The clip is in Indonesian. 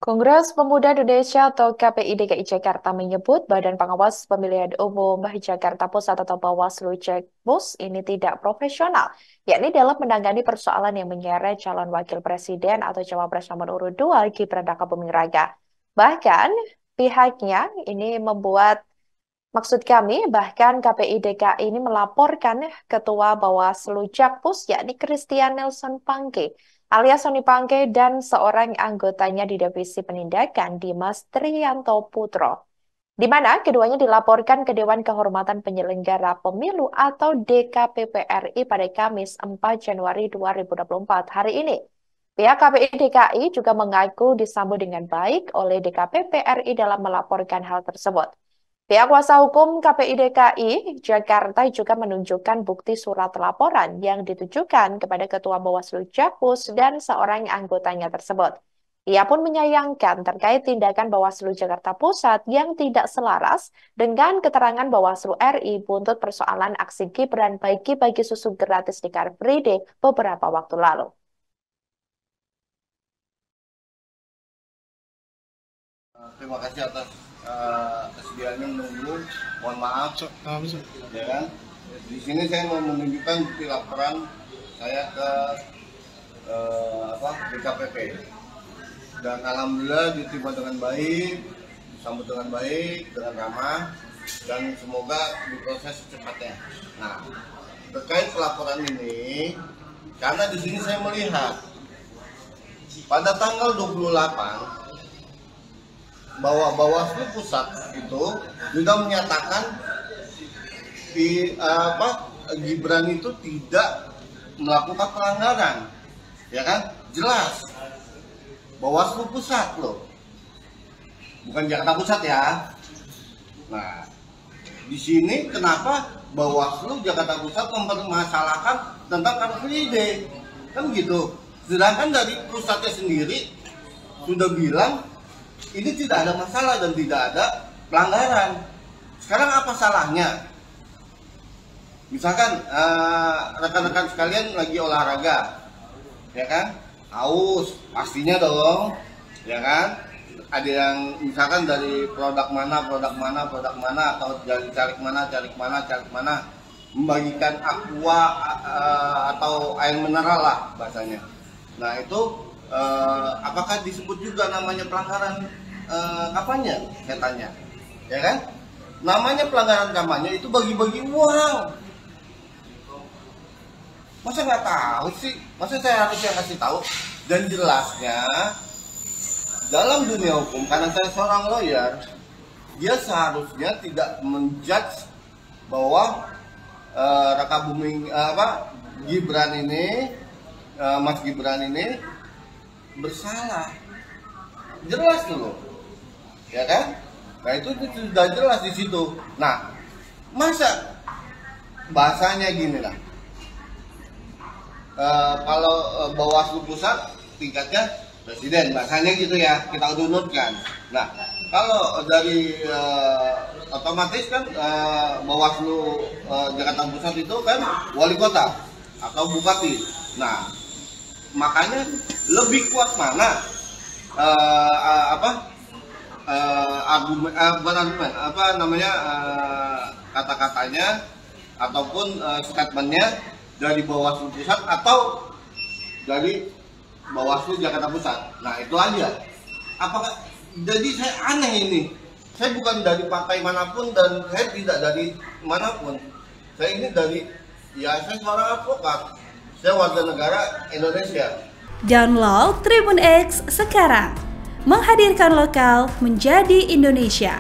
Kongres Pemuda Indonesia atau KPI DKI Jakarta menyebut Badan Pengawas Pemilihan Umum Jakarta Pusat atau Bawaslu Jakpus ini tidak profesional, yakni dalam menangani persoalan yang menyeret calon wakil presiden atau cawapres nomor urut 2 Gibran Rakabuming Raka. Bahkan pihaknya ini Maksud kami, bahkan KPI DKI ini melaporkan Ketua Bawaslu Jakpus, yakni Christian Nelson Pangke, alias Sony Pangke, dan seorang anggotanya di Divisi Penindakan, Dimas Triyanto Putro, di mana keduanya dilaporkan ke Dewan Kehormatan Penyelenggara Pemilu atau DKPP RI pada Kamis 4 Januari 2024 hari ini. Pihak KPI DKI juga mengaku disambut dengan baik oleh DKPP RI dalam melaporkan hal tersebut. Pihak kuasa hukum KPI DKI Jakarta juga menunjukkan bukti surat laporan yang ditujukan kepada Ketua Bawaslu Jakpus dan seorang anggotanya tersebut. Ia pun menyayangkan terkait tindakan Bawaslu Jakarta Pusat yang tidak selaras dengan keterangan Bawaslu RI buntut persoalan aksi Gibran bagi-bagi susu gratis di Car Free Day beberapa waktu lalu. Terima kasih atas kesediaannya menunggu. Mohon maaf, ya kan. Di sini saya mau menunjukkan bukti laporan saya ke DKPP, dan alhamdulillah diterima dengan baik, disambut dengan baik, dengan ramah, dan semoga diproses secepatnya. Nah, terkait pelaporan ini, karena di sini saya melihat pada tanggal 28 bahwa Bawaslu Pusat itu sudah menyatakan Gibran itu tidak melakukan pelanggaran, ya kan? Jelas Bawaslu Pusat loh, bukan Jakarta Pusat ya. Nah, di sini kenapa Bawaslu Jakarta Pusat mempermasalahkan tentang Car Free Day, kan gitu? Sedangkan dari pusatnya sendiri sudah bilang ini tidak ada masalah dan tidak ada pelanggaran. Sekarang apa salahnya? Misalkan rekan-rekan sekalian lagi olahraga, ya kan? Haus, pastinya dong, ya kan? Ada yang misalkan dari produk mana, atau dari carik mana, membagikan aqua atau air mineral lah bahasanya. Nah itu apakah disebut juga namanya pelanggaran kampanye? Saya tanya, ya kan? Namanya pelanggaran kampanye itu bagi-bagi uang. Masa nggak tahu sih? Masa saya harus yang kasih tahu? Dan jelasnya dalam dunia hukum, karena saya seorang lawyer, dia seharusnya tidak menjudge bahwa Gibran ini, Mas Gibran ini bersalah. Jelas dulu, ya kan? Nah itu sudah jelas di situ. Nah, masa bahasanya gini lah, kalau Bawaslu Pusat tingkatnya presiden, bahasanya gitu ya, kita urutkan. Nah, kalau dari otomatis kan Bawaslu Jakarta Pusat itu kan wali kota atau bupati. Nah, makanya lebih kuat mana kata-katanya ataupun statementnya dari Bawaslu Pusat atau dari Bawaslu Jakarta Pusat. Nah itu aja. Apakah jadi saya aneh ini? Saya bukan dari partai manapun dan saya tidak dari manapun. Saya ini saya seorang advokat. Saya warga negara Indonesia. Download Tribun X sekarang, menghadirkan lokal menjadi Indonesia.